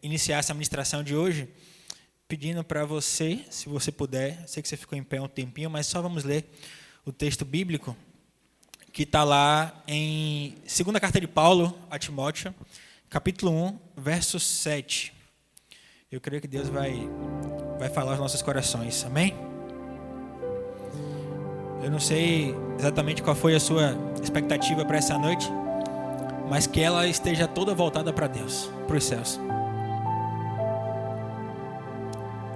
iniciar essa ministração de hoje pedindo para você, se você puder, sei que você ficou em pé um tempinho, mas só vamos ler o texto bíblico que está lá em 2ª carta de Paulo a Timóteo, capítulo 1, verso 7. Eu creio que Deus vai falar aos nossos corações, amém? Eu não sei exatamente qual foi a sua expectativa para essa noite, mas que ela esteja toda voltada para Deus, para os céus.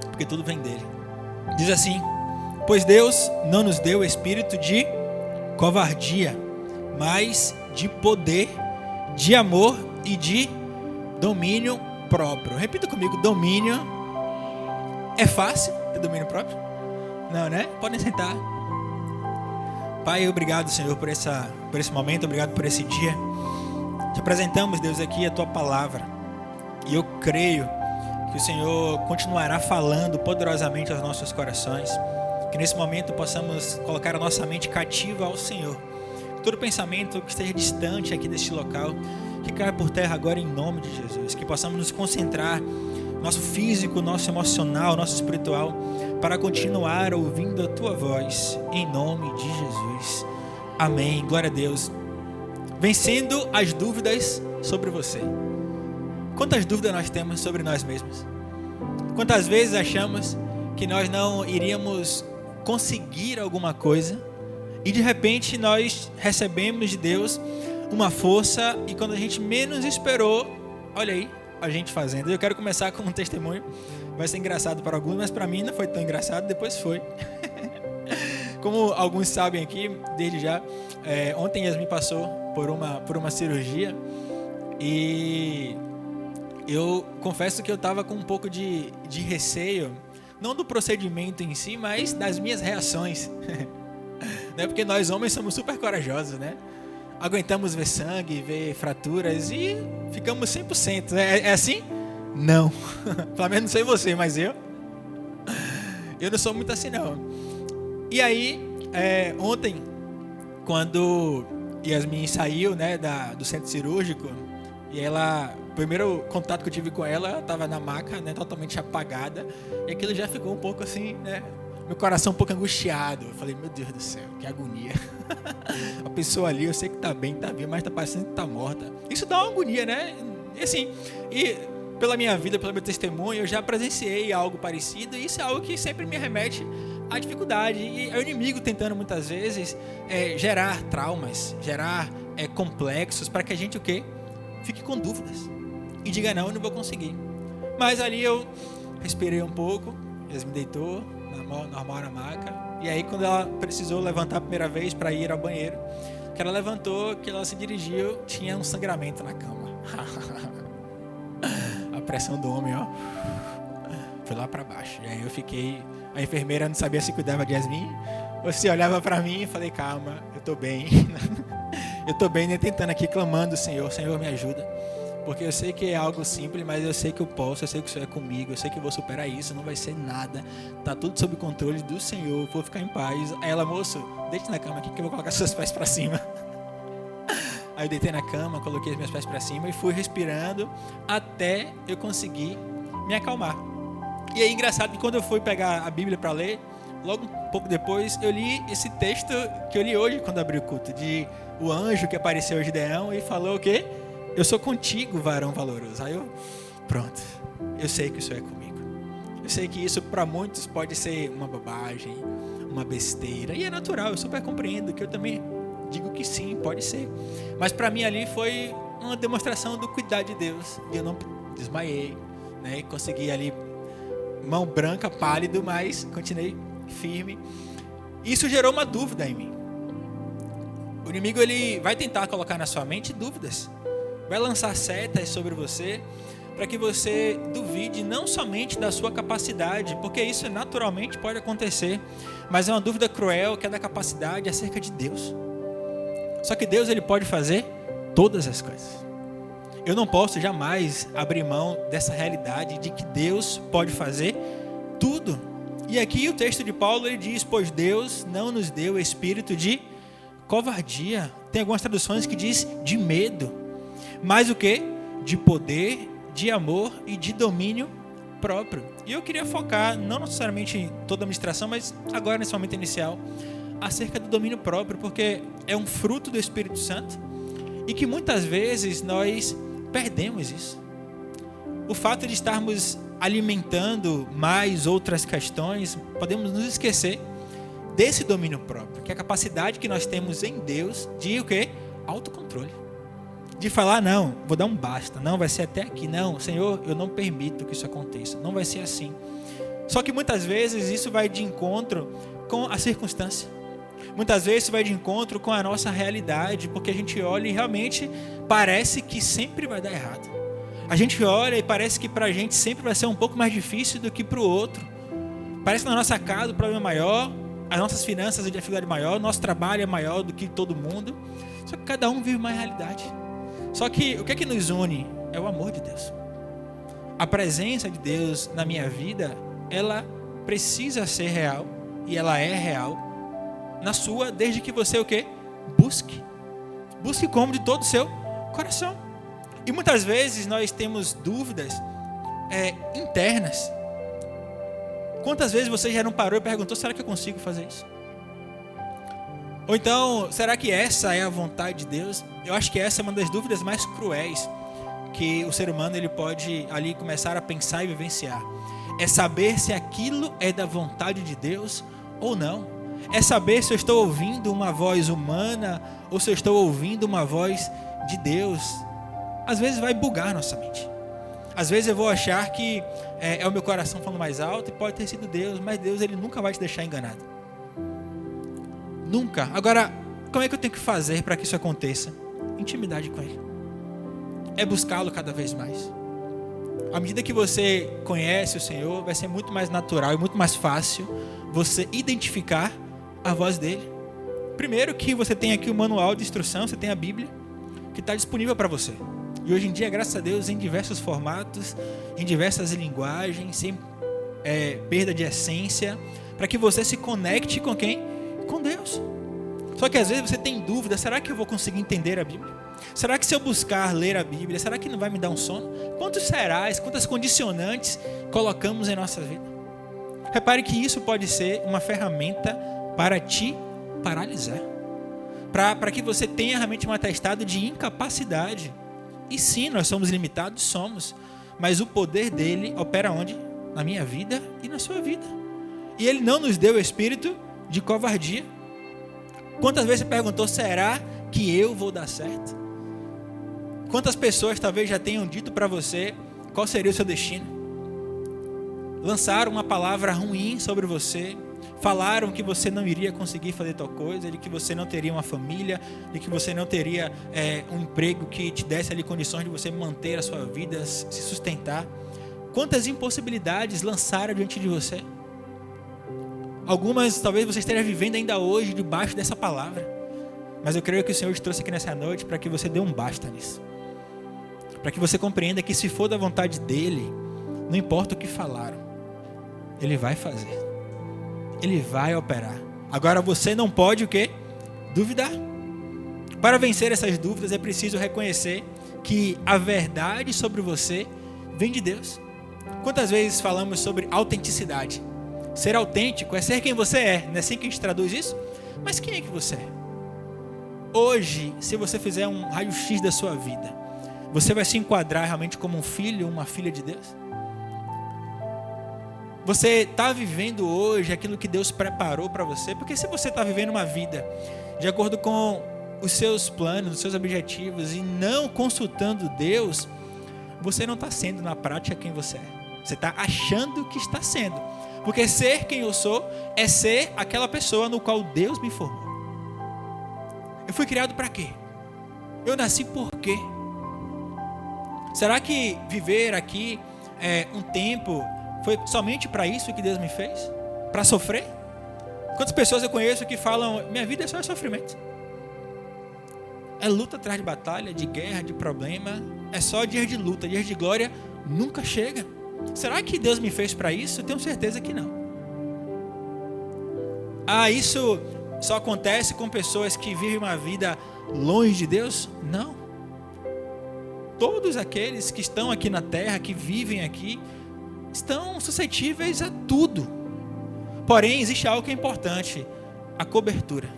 Porque tudo vem dele. Diz assim: pois Deus não nos deu espírito de covardia, mas de poder, de amor e de domínio próprio. Repita comigo: domínio. É fácil ter domínio próprio? Não, né? Podem sentar. Pai, obrigado, Senhor, por esse momento, obrigado por esse dia. Te apresentamos, Deus, aqui a Tua palavra. E eu creio que o Senhor continuará falando poderosamente aos nossos corações. Que nesse momento possamos colocar a nossa mente cativa ao Senhor. Que todo pensamento que esteja distante aqui deste local, que caia por terra agora em nome de Jesus. Que possamos nos concentrar, nosso físico, nosso emocional, nosso espiritual, para continuar ouvindo a Tua voz, em nome de Jesus. Amém. Glória a Deus. Vencendo as dúvidas sobre você. Quantas dúvidas nós temos sobre nós mesmos? Quantas vezes achamos que nós não iríamos conseguir alguma coisa e de repente nós recebemos de Deus uma força e quando a gente menos esperou, olha aí, a gente fazendo. Eu quero começar com um testemunho. Vai ser engraçado para alguns, mas para mim não foi tão engraçado, depois foi. Como alguns sabem aqui, desde já, ontem Yasmin passou por uma cirurgia e eu confesso que eu estava com um pouco de receio, não do procedimento em si, mas das minhas reações. Né? Porque nós homens somos super corajosos, né? Aguentamos ver sangue, ver fraturas e ficamos 100%. É assim? Não. Pelo menos não sei você, mas eu não sou muito assim, não. E aí, ontem, quando Yasmin saiu, né, do centro cirúrgico, e o primeiro contato que eu tive com ela estava na maca, né, totalmente apagada, e aquilo já ficou um pouco assim, né, meu coração um pouco angustiado. Eu falei, meu Deus do céu, que agonia. A pessoa ali, eu sei que tá bem, tá viva, mas tá parecendo que tá morta. Isso dá uma agonia, né? E assim, pela minha vida, pelo meu testemunho, eu já presenciei algo parecido, e isso é algo que sempre me remete à dificuldade. E é o inimigo tentando muitas vezes gerar traumas, gerar complexos, para que a gente o quê? Fique com dúvidas e diga, não, eu não vou conseguir. Mas ali eu respirei um pouco, Deus me deitou normal na maca, e aí quando ela precisou levantar a primeira vez para ir ao banheiro, que ela levantou, que ela se dirigiu, tinha um sangramento na cama. A pressão do homem, ó, foi lá para baixo. E aí eu fiquei, a enfermeira não sabia se cuidava de Yasmin. Você olhava para mim e falei, calma, eu tô bem. Eu tô bem, né, tentando aqui, clamando o Senhor me ajuda. Porque eu sei que é algo simples, mas eu sei que eu posso, eu sei que o Senhor é comigo, eu sei que eu vou superar isso, não vai ser nada. Tá tudo sob controle do Senhor, vou ficar em paz. Aí ela, moço, deite na cama aqui que eu vou colocar seus pés para cima. Aí eu deitei na cama, coloquei os meus pés para cima e fui respirando até eu conseguir me acalmar. E aí, engraçado que quando eu fui pegar a Bíblia para ler, logo um pouco depois, eu li esse texto que eu li hoje quando abri o culto, de o anjo que apareceu a Gideão e falou o quê? Eu sou contigo, varão valoroso. Aí eu, pronto, eu sei que o Senhor é comigo. Eu sei que isso para muitos pode ser uma bobagem, uma besteira, e é natural, eu super compreendo, que eu também digo que sim, pode ser. Mas para mim ali foi uma demonstração do cuidado de Deus, e eu não desmaiei, né? Consegui ali, mão branca, pálido, mas continuei firme. Isso gerou uma dúvida em mim. O inimigo, ele vai tentar colocar na sua mente dúvidas, vai lançar setas sobre você, para que você duvide não somente da sua capacidade, porque isso naturalmente pode acontecer, mas é uma dúvida cruel que é da capacidade acerca de Deus. Só que Deus, ele pode fazer todas as coisas. Eu não posso jamais abrir mão dessa realidade de que Deus pode fazer tudo. E aqui o texto de Paulo, ele diz, pois Deus não nos deu espírito de covardia. Tem algumas traduções que diz de medo. Mas o quê? De poder, de amor e de domínio próprio. E eu queria focar, não necessariamente em toda a ministração, mas agora nesse momento inicial, acerca do domínio próprio, porque é um fruto do Espírito Santo e que muitas vezes nós perdemos isso. O fato de estarmos alimentando mais outras questões, podemos nos esquecer desse domínio próprio, que é a capacidade que nós temos em Deus de o quê? Autocontrole. De falar, não, vou dar um basta, não, vai ser até aqui, não, Senhor, eu não permito que isso aconteça, não vai ser assim. Só que muitas vezes isso vai de encontro com a circunstância. Muitas vezes isso vai de encontro com a nossa realidade, porque a gente olha e realmente parece que sempre vai dar errado. A gente olha e parece que pra gente sempre vai ser um pouco mais difícil do que pro outro. Parece que na nossa casa o problema é maior, as nossas finanças a dificuldade é maior, o nosso trabalho é maior do que todo mundo. Só que cada um vive uma realidade. Só que o que é que nos une? É o amor de Deus. A presença de Deus na minha vida, ela precisa ser real, e ela é real na sua, desde que você o quê? Busque. Busque como de todo o seu coração. E muitas vezes nós temos dúvidas internas. Quantas vezes você já não parou e perguntou, será que eu consigo fazer isso? Ou então, será que essa é a vontade de Deus? Eu acho que essa é uma das dúvidas mais cruéis que o ser humano ele pode ali começar a pensar e vivenciar. É saber se aquilo é da vontade de Deus ou não. É saber se eu estou ouvindo uma voz humana ou se eu estou ouvindo uma voz de Deus. Às vezes vai bugar nossa mente. Às vezes eu vou achar que é o meu coração falando mais alto e pode ter sido Deus, mas Deus ele nunca vai te deixar enganado. Nunca. Agora, como é que eu tenho que fazer para que isso aconteça? Intimidade com Ele. É buscá-lo cada vez mais. À medida que você conhece o Senhor, vai ser muito mais natural e muito mais fácil você identificar a voz dEle. Primeiro que você tem aqui o manual de instrução, você tem a Bíblia, que está disponível para você. E hoje em dia, graças a Deus, em diversos formatos, em diversas linguagens, sem perda de essência, para que você se conecte com quem? Com Deus. Só que às vezes você tem dúvida, será que eu vou conseguir entender a Bíblia? Será que se eu buscar ler a Bíblia, será que não vai me dar um sono? Quantos serás, quantas condicionantes colocamos em nossa vida? Repare que isso pode ser uma ferramenta para te paralisar. Para que você tenha realmente um atestado de incapacidade. E sim, nós somos limitados, somos. Mas o poder dele opera onde? Na minha vida e na sua vida. E ele não nos deu o espírito de covardia. Quantas vezes você perguntou, será que eu vou dar certo? Quantas pessoas talvez já tenham dito para você qual seria o seu destino? Lançaram uma palavra ruim sobre você, falaram que você não iria conseguir fazer tal coisa, de que você não teria uma família, de que você não teria um emprego que te desse ali condições de você manter a sua vida, se sustentar. Quantas impossibilidades lançaram diante de você? Algumas talvez você esteja vivendo ainda hoje debaixo dessa palavra. Mas eu creio que o Senhor te trouxe aqui nessa noite para que você dê um basta nisso. Para que você compreenda que se for da vontade dEle, não importa o que falaram, Ele vai fazer. Ele vai operar. Agora você não pode o quê? Duvidar. Para vencer essas dúvidas é preciso reconhecer que a verdade sobre você vem de Deus. Quantas vezes falamos sobre autenticidade? Ser autêntico é ser quem você é. Não é assim que a gente traduz isso? Mas quem é que você é? Hoje, se você fizer um raio-x da sua vida, você vai se enquadrar realmente como um filho ou uma filha de Deus? Você está vivendo hoje aquilo que Deus preparou para você? Porque se você está vivendo uma vida de acordo com os seus planos, os seus objetivos e não consultando Deus, você não está sendo na prática quem você é. Você está achando que está sendo. Porque ser quem eu sou é ser aquela pessoa no qual Deus me formou. Eu fui criado para quê? Eu nasci por quê? Será que viver aqui um tempo foi somente para isso que Deus me fez? Para sofrer? Quantas pessoas eu conheço que falam, minha vida é só sofrimento. É luta atrás de batalha, de guerra, de problema. É só dias de luta, dias de glória nunca chega. Será que Deus me fez para isso? Eu tenho certeza que não. Isso só acontece com pessoas que vivem uma vida longe de Deus? Não. todos aqueles que estão aqui na terra, que vivem aqui, estão suscetíveis a tudo. Porém, existe algo que é importante: a cobertura.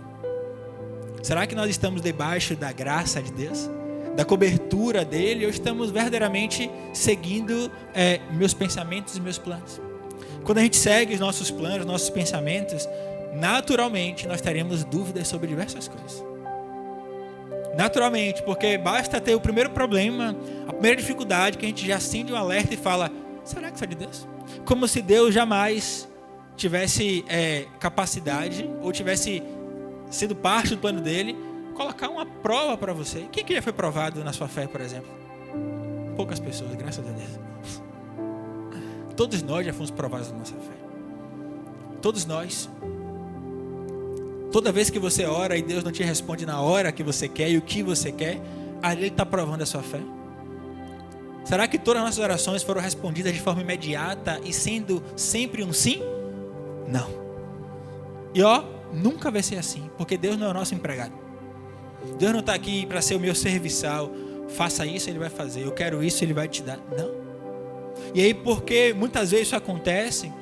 Será que nós estamos debaixo da graça de Deus? Da cobertura dele? Ou estamos verdadeiramente seguindo meus pensamentos e meus planos? Quando a gente segue os nossos planos, nossos pensamentos, naturalmente nós teremos dúvidas sobre diversas coisas. Naturalmente, porque basta ter o primeiro problema, a primeira dificuldade, que a gente já acende um alerta e fala: será que isso é de Deus? Como se Deus jamais tivesse capacidade, ou tivesse sido parte do plano dele, colocar uma prova para você. Quem que já foi provado na sua fé, por exemplo? Poucas pessoas, graças a Deus. Todos nós já fomos provados na nossa fé. Todos nós. Toda vez que você ora e Deus não te responde na hora que você quer e o que você quer, ali Ele está provando a sua fé. Será que todas as nossas orações foram respondidas de forma imediata e sendo sempre um sim? Não. E nunca vai ser assim, porque Deus não é o nosso empregado. Deus não está aqui para ser o meu serviçal. Faça isso, Ele vai fazer. Eu quero isso, Ele vai te dar. Não. E aí, porque muitas vezes isso acontece,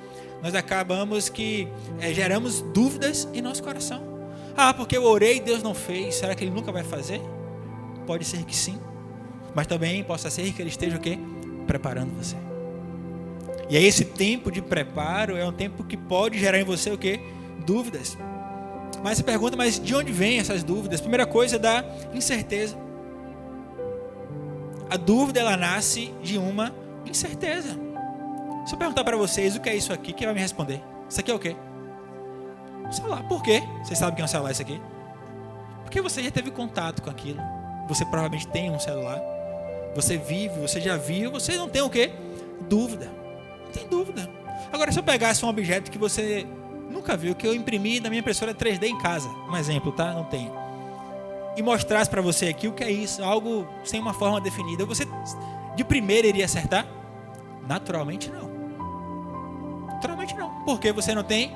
nós acabamos que geramos dúvidas em nosso coração. Porque eu orei e Deus não fez. Será que Ele nunca vai fazer? Pode ser que sim. Mas também possa ser que Ele esteja o quê? Preparando você. E aí esse tempo de preparo é um tempo que pode gerar em você o quê? Dúvidas. Mas você pergunta: mas de onde vêm essas dúvidas? Primeira coisa é da incerteza. A dúvida, ela nasce de uma incerteza. Se eu perguntar para vocês o que é isso aqui, quem vai me responder? Isso aqui é o quê? Um celular. Por quê? Vocês sabem que é um celular isso aqui? Porque você já teve contato com aquilo. Você provavelmente tem um celular. Você vive, você já viu. Você não tem o quê? Dúvida. Não tem dúvida. Agora, se eu pegasse um objeto que você nunca viu, que eu imprimi na minha impressora 3D em casa, um exemplo, tá? Não tem. E mostrasse para você aqui o que é isso, algo sem uma forma definida, você de primeira iria acertar? Naturalmente não. Naturalmente não. Porque você não tem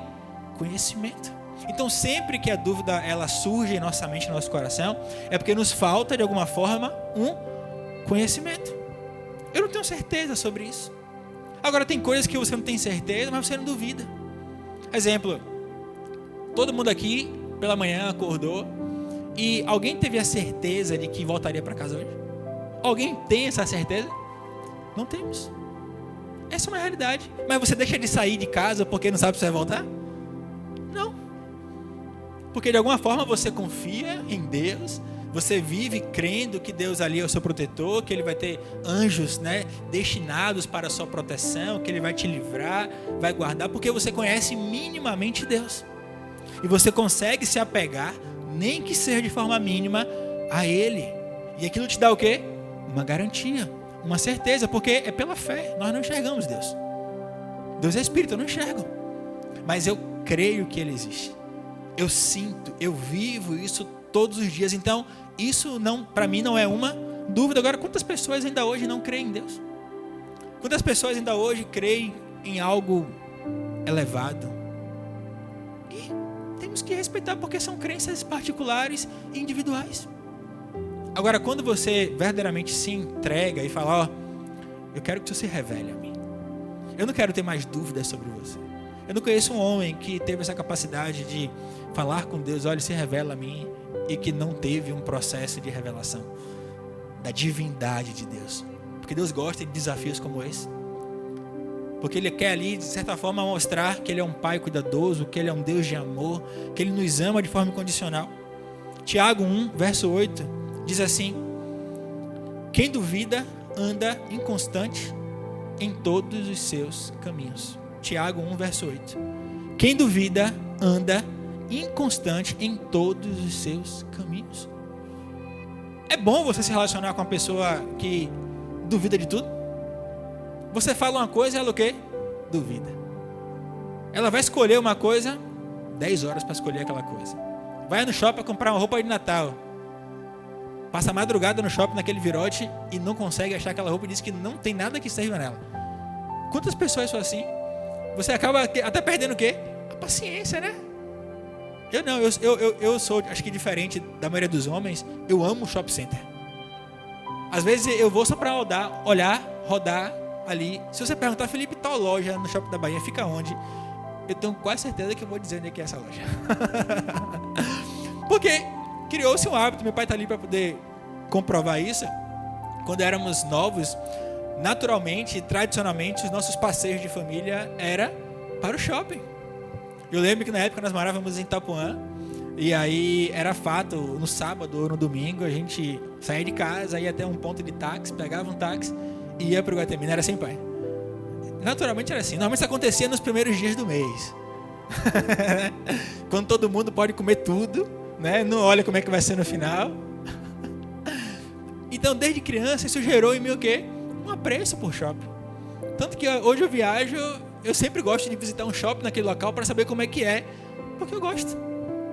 conhecimento. Então, sempre que a dúvida ela surge em nossa mente, no nosso coração, é porque nos falta, de alguma forma, um conhecimento. Eu não tenho certeza sobre isso. Agora, tem coisas que você não tem certeza, mas você não duvida. Exemplo, todo mundo aqui, pela manhã, acordou e alguém teve a certeza de que voltaria para casa hoje? Alguém tem essa certeza? Não temos. Essa é uma realidade. Mas você deixa de sair de casa porque não sabe se vai voltar? Não. Porque de alguma forma você confia em Deus, você vive crendo que Deus ali é o seu protetor, que Ele vai ter anjos, destinados para a sua proteção, que Ele vai te livrar, vai guardar, porque você conhece minimamente Deus. E você consegue se apegar, nem que seja de forma mínima, a Ele. E aquilo te dá o quê? Uma garantia, uma certeza, porque é pela fé. Nós não enxergamos Deus. Deus é Espírito, eu não enxergo. Mas eu creio que Ele existe. Eu sinto, eu vivo isso todos os dias. Então, isso não, para mim não é uma dúvida. Agora, quantas pessoas ainda hoje não creem em Deus? Quantas pessoas ainda hoje creem em algo elevado? E temos que respeitar, porque são crenças particulares e individuais. Agora, quando você verdadeiramente se entrega e fala: eu quero que você se revele a mim. Eu não quero ter mais dúvidas sobre você. Eu não conheço um homem que teve essa capacidade de falar com Deus: olha, se revela a mim, e que não teve um processo de revelação da divindade de Deus. Porque Deus gosta de desafios como esse. Porque Ele quer ali, de certa forma, mostrar que Ele é um Pai cuidadoso, que Ele é um Deus de amor, que Ele nos ama de forma incondicional. Tiago 1, verso 8, diz assim: quem duvida anda inconstante em todos os seus caminhos. Tiago 1, verso 8. Quem duvida anda inconstante em todos os seus caminhos. É bom você se relacionar com uma pessoa que duvida de tudo? Você fala uma coisa e ela o quê? Duvida. Ela vai escolher uma coisa, 10 horas para escolher aquela coisa. Vai no shopping comprar uma roupa de Natal. Passa a madrugada no shopping naquele virote e não consegue achar aquela roupa e diz que não tem nada que sirva nela. Quantas pessoas são assim? Você acaba até perdendo o quê? A paciência, né? Eu sou, acho que diferente da maioria dos homens, eu amo shopping center. Às vezes eu vou só para rodar ali. Se você perguntar, Felipe, tal loja no Shopping da Bahia fica onde? Eu tenho quase certeza que eu vou dizer onde é que é essa loja. Porque criou-se um hábito, meu pai está ali para poder comprovar isso. Quando éramos novos, naturalmente, tradicionalmente, os nossos passeios de família era para o shopping. Eu lembro que na época nós morávamos em Itapuã, e aí era fato, no sábado ou no domingo, a gente saía de casa, ia até um ponto de táxi, pegava um táxi e ia para o Guatemi. Não era assim, pai? Naturalmente era assim. Normalmente isso acontecia nos primeiros dias do mês. Quando todo mundo pode comer tudo, né? Não olha como é que vai ser no final. Então, desde criança, isso gerou em mim o quê? Um apreço por shopping. Tanto que hoje eu viajo, eu sempre gosto de visitar um shopping naquele local para saber como é que é, porque eu gosto.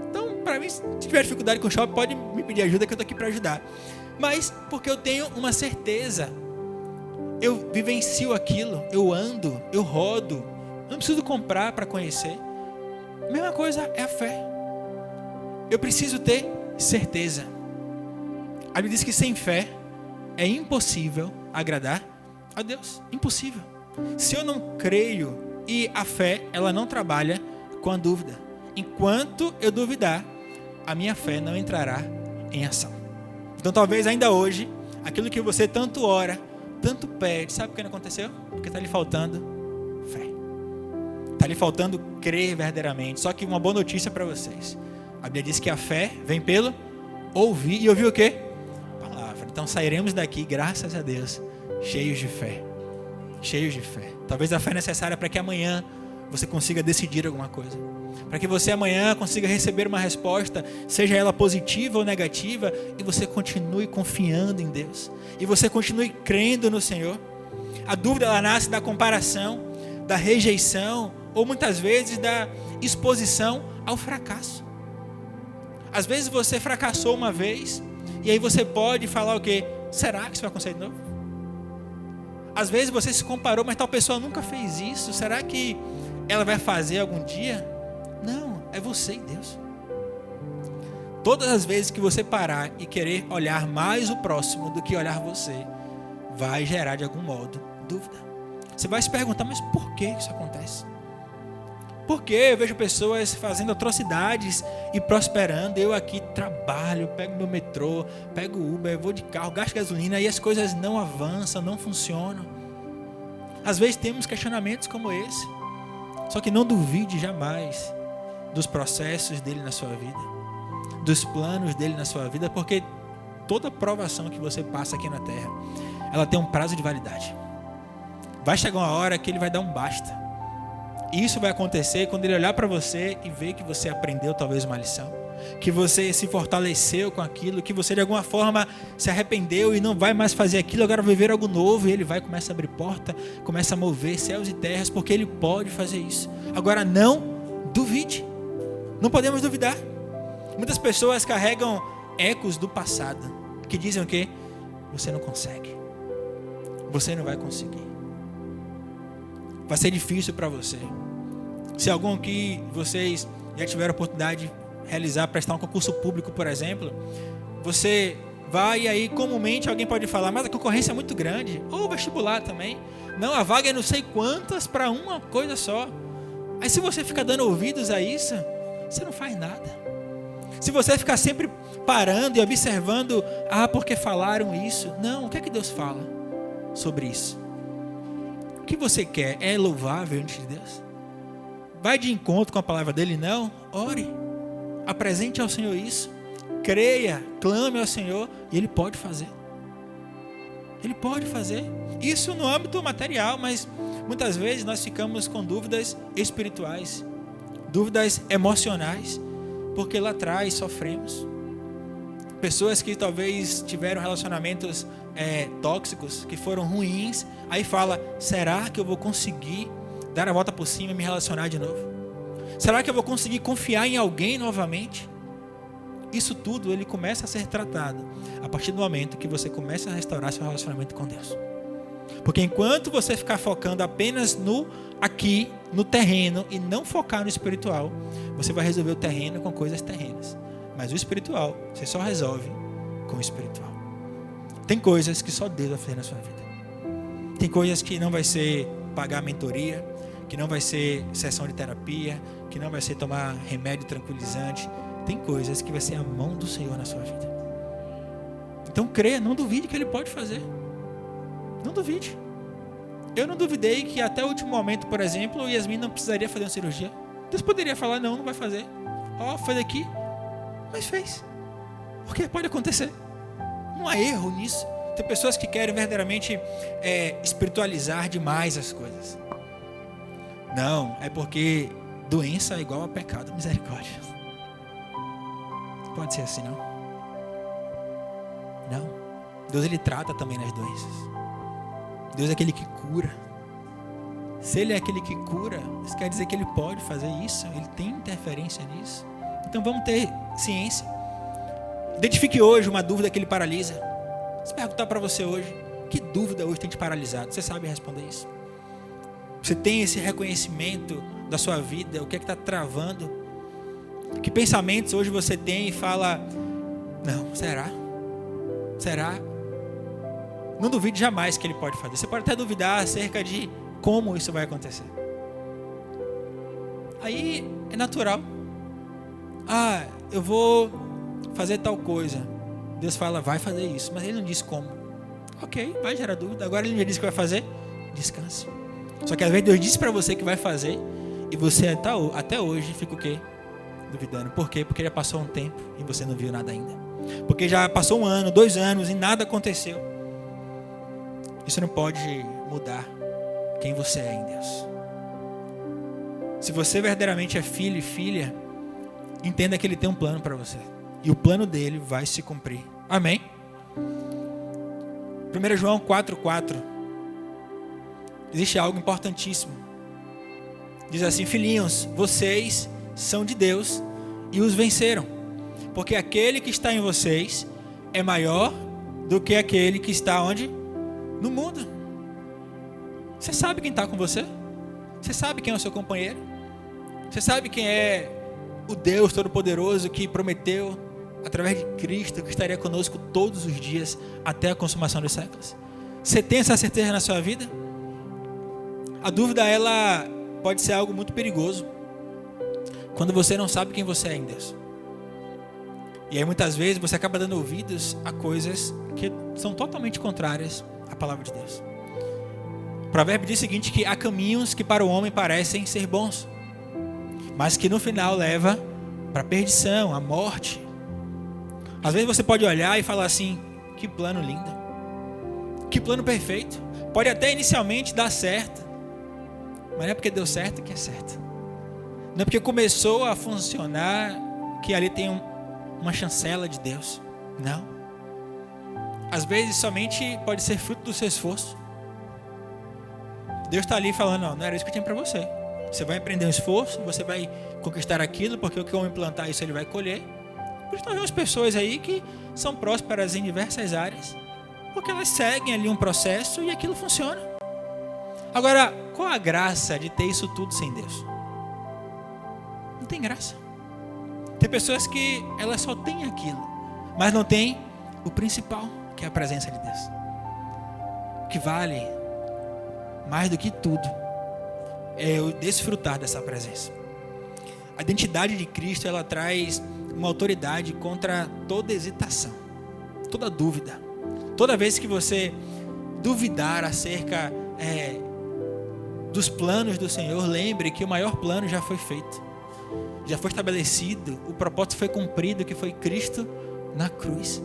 Então, para mim, se tiver dificuldade com shopping, pode me pedir ajuda, que eu estou aqui para ajudar. Mas porque eu tenho uma certeza. Eu vivencio aquilo, eu ando, eu rodo. Eu não preciso comprar para conhecer. A mesma coisa é a fé. Eu preciso ter certeza. A Bíblia diz que sem fé é impossível agradar a Deus. Impossível. Se eu não creio, e a fé, ela não trabalha com a dúvida. Enquanto eu duvidar, a minha fé não entrará em ação. Então talvez ainda hoje, aquilo que você tanto ora, tanto pede, sabe por que não aconteceu? Porque está lhe faltando fé. Está lhe faltando crer verdadeiramente. Só que uma boa notícia para vocês. A Bíblia diz que a fé vem pelo ouvir. E ouvir o quê? Palavra. Então sairemos daqui, graças a Deus, cheios de fé. Cheios de fé. Talvez a fé necessária para que amanhã você consiga decidir alguma coisa. Para que você amanhã consiga receber uma resposta, seja ela positiva ou negativa, e você continue confiando em Deus. E você continue crendo no Senhor. A dúvida, ela nasce da comparação, da rejeição, ou muitas vezes da exposição ao fracasso. Às vezes você fracassou uma vez, e aí você pode falar o quê? Será que isso vai acontecer de novo? Às vezes você se comparou, mas tal pessoa nunca fez isso. Será que ela vai fazer algum dia? Não, é você e Deus. Todas as vezes que você parar e querer olhar mais o próximo do que olhar você, vai gerar de algum modo dúvida. Você vai se perguntar, mas por que isso acontece? Por que eu vejo pessoas fazendo atrocidades e prosperando? Eu aqui trabalho, pego meu metrô, pego Uber, vou de carro, gasto gasolina e as coisas não avançam, não funcionam. Às vezes temos questionamentos como esse. Só que não duvide jamais dos processos dele na sua vida, dos planos dele na sua vida, porque toda provação que você passa aqui na terra, ela tem um prazo de validade. Vai chegar uma hora que ele vai dar um basta. E isso vai acontecer quando ele olhar para você e ver que você aprendeu talvez uma lição, que você se fortaleceu com aquilo, que você de alguma forma se arrependeu e não vai mais fazer aquilo, agora vai viver algo novo, e ele vai começar a abrir porta, começa a mover céus e terras, porque ele pode fazer isso. Agora não duvide, não podemos duvidar. Muitas pessoas carregam ecos do passado, que dizem o quê? Você não consegue, você não vai conseguir, vai ser difícil para você. Se algum aqui, vocês já tiveram a oportunidade de realizar, prestar um concurso público, por exemplo, você vai e aí comumente alguém pode falar, mas a concorrência é muito grande, ou vestibular também, não, a vaga é não sei quantas para uma coisa só. Aí se você ficar dando ouvidos a isso, você não faz nada. Se você ficar sempre parando e observando, porque falaram isso, não, o que é que Deus fala sobre isso? O que você quer é louvável diante de Deus? Vai de encontro com a palavra dele? Não, ore. Apresente ao Senhor isso, creia, clame ao Senhor, e Ele pode fazer. Ele pode fazer. Isso no âmbito material, mas muitas vezes nós ficamos com dúvidas espirituais, dúvidas emocionais, porque lá atrás sofremos. Pessoas que talvez tiveram relacionamentos tóxicos, que foram ruins, aí fala, será que eu vou conseguir dar a volta por cima e me relacionar de novo? Será que eu vou conseguir confiar em alguém novamente? Isso tudo, ele começa a ser tratado a partir do momento que você começa a restaurar seu relacionamento com Deus. Porque enquanto você ficar focando apenas no aqui, no terreno, e não focar no espiritual, você vai resolver o terreno com coisas terrenas. Mas o espiritual, você só resolve com o espiritual. Tem coisas que só Deus vai fazer na sua vida. Tem coisas que não vai ser pagar mentoria, que não vai ser sessão de terapia, que não vai ser tomar remédio tranquilizante. Tem coisas que vai ser a mão do Senhor na sua vida. Então creia, não duvide que Ele pode fazer. Não duvide. Eu não duvidei que até o último momento, por exemplo, o Yasmin não precisaria fazer uma cirurgia. Deus poderia falar, não vai fazer. Foi daqui. Mas fez. Porque pode acontecer. Não há erro nisso. Tem pessoas que querem verdadeiramente espiritualizar demais as coisas. Não, é porque doença é igual a pecado, misericórdia. Pode ser assim, não? Não. Deus, Ele trata também nas doenças. Deus é aquele que cura. Se Ele é aquele que cura, isso quer dizer que Ele pode fazer isso. Ele tem interferência nisso. Então vamos ter ciência. Identifique hoje uma dúvida que Ele paralisa. Se perguntar para você hoje, que dúvida hoje tem te paralisado? Você sabe responder isso? Você tem esse reconhecimento da sua vida? O que é que está travando? Que pensamentos hoje você tem e fala, não, será? Será? Não duvide jamais que Ele pode fazer. Você pode até duvidar acerca de como isso vai acontecer. Aí é natural. Eu vou fazer tal coisa. Deus fala, vai fazer isso. Mas Ele não disse como. Ok, vai gerar dúvida. Agora Ele já disse que vai fazer. Descanse. Só que às vezes Deus disse para você que vai fazer. E você até hoje fica o quê? Duvidando. Por quê? Porque já passou um tempo e você não viu nada ainda. Porque já passou 1 ano, 2 anos e nada aconteceu. Isso não pode mudar quem você é em Deus. Se você verdadeiramente é filho e filha, entenda que Ele tem um plano para você. E o plano dele vai se cumprir. Amém? 1 João 4,4. Existe algo importantíssimo. Diz assim, filhinhos, vocês são de Deus e os venceram. Porque aquele que está em vocês é maior do que aquele que está onde? No mundo. Você sabe quem está com você? Você sabe quem é o seu companheiro? Você sabe quem é o Deus Todo-Poderoso que prometeu, através de Cristo, que estaria conosco todos os dias até a consumação dos séculos? Você tem essa certeza na sua vida? A dúvida, ela pode ser algo muito perigoso quando você não sabe quem você é em Deus. E aí muitas vezes você acaba dando ouvidos a coisas que são totalmente contrárias à palavra de Deus. O provérbio diz o seguinte, que há caminhos que para o homem parecem ser bons, mas que no final leva para a perdição, a morte. Às vezes você pode olhar e falar assim, que plano lindo, que plano perfeito. Pode até inicialmente dar certo, mas não é porque deu certo que é certo. Não é porque começou a funcionar que ali tem uma chancela de Deus. Não. Às vezes somente pode ser fruto do seu esforço. Deus está ali falando, não era isso que eu tinha para você. Você vai empreender um esforço, você vai conquistar aquilo, porque o que o homem plantar, isso ele vai colher. Por isso nós vemos pessoas aí que são prósperas em diversas áreas, porque elas seguem ali um processo e aquilo funciona. Agora, qual a graça de ter isso tudo sem Deus? Não tem graça. Tem pessoas que elas só têm aquilo, mas não tem o principal, que é a presença de Deus. O que vale mais do que tudo é o desfrutar dessa presença. A identidade de Cristo, ela traz uma autoridade contra toda hesitação, toda dúvida. Toda vez que você duvidar acerca dos planos do Senhor, lembre que o maior plano já foi feito, já foi estabelecido, o propósito foi cumprido, que foi Cristo na cruz.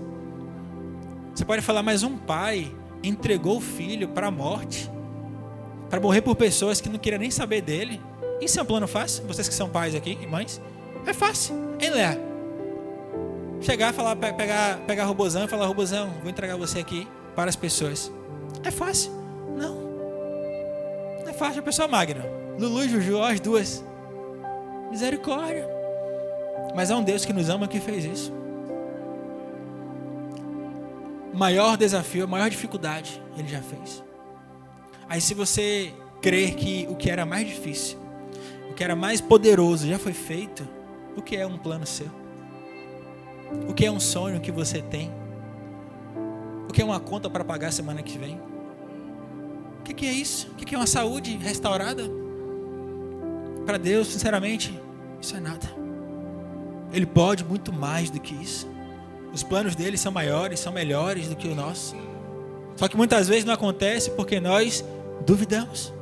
Você pode falar, mas um pai entregou o filho para a morte, para morrer por pessoas que não queriam nem saber dele. Isso é um plano fácil? Vocês que são pais aqui e mães, é fácil, hein, Léa? Chegar, falar, pegar robozão e falar, robozão, vou entregar você aqui para as pessoas. É fácil? Não. Não é fácil. A pessoa magna, Lulu e Juju, as duas. Misericórdia. Mas há um Deus que nos ama que fez isso. O maior desafio, a maior dificuldade, Ele já fez. Aí se você crer que o que era mais difícil, o que era mais poderoso já foi feito, o que é um plano seu? O que é um sonho que você tem? O que é uma conta para pagar semana que vem? O que é isso? O que é uma saúde restaurada? Para Deus, sinceramente, isso é nada. Ele pode muito mais do que isso. Os planos dele são maiores, são melhores do que o nosso. Só que muitas vezes não acontece porque nós duvidamos.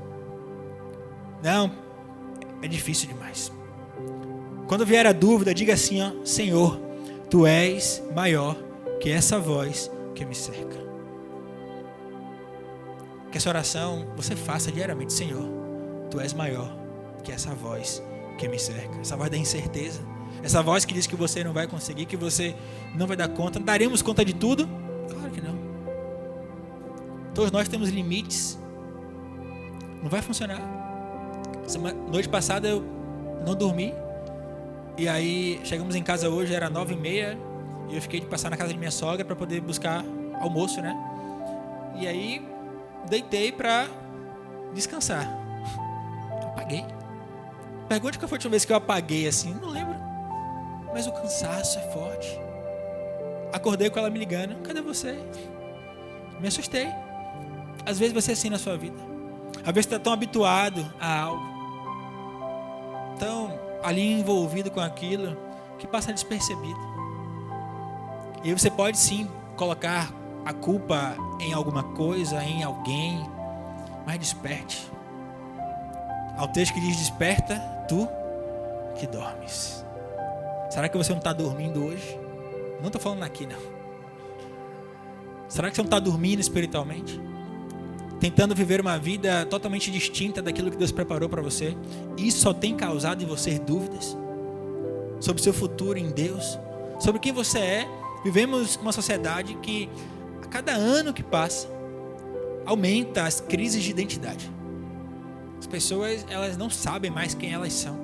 Não, é difícil demais. Quando vier a dúvida, diga assim, ó: Senhor, Tu és maior que essa voz que me cerca. Que essa oração você faça diariamente: Senhor, Tu és maior que essa voz que me cerca. Essa voz da incerteza, essa voz que diz que você não vai conseguir, que você não vai dar conta. Daremos conta de tudo? Claro que não. Todos nós temos limites. Não vai funcionar. Noite passada eu não dormi. E aí chegamos em casa hoje, era 9h30. E eu fiquei de passar na casa de minha sogra para poder buscar almoço, né? E aí deitei para descansar. Apaguei. Pergunte qual foi a última vez que eu apaguei assim. Não lembro. Mas o cansaço é forte. Acordei com ela me ligando: cadê você? Me assustei. Às vezes você é assim na sua vida. Às vezes você está tão habituado a algo, tão ali envolvido com aquilo, que passa despercebido. E aí você pode sim colocar a culpa em alguma coisa, em alguém, mas desperte. Há o texto que diz: desperta tu que dormes. Será que você não está dormindo hoje? Não estou falando aqui não. Será que você não está dormindo espiritualmente? Tentando viver uma vida totalmente distinta daquilo que Deus preparou para você? Isso só tem causado em você dúvidas sobre o seu futuro em Deus, sobre quem você é. Vivemos uma sociedade que a cada ano que passa aumenta as crises de identidade. As pessoas, elas não sabem mais quem elas são.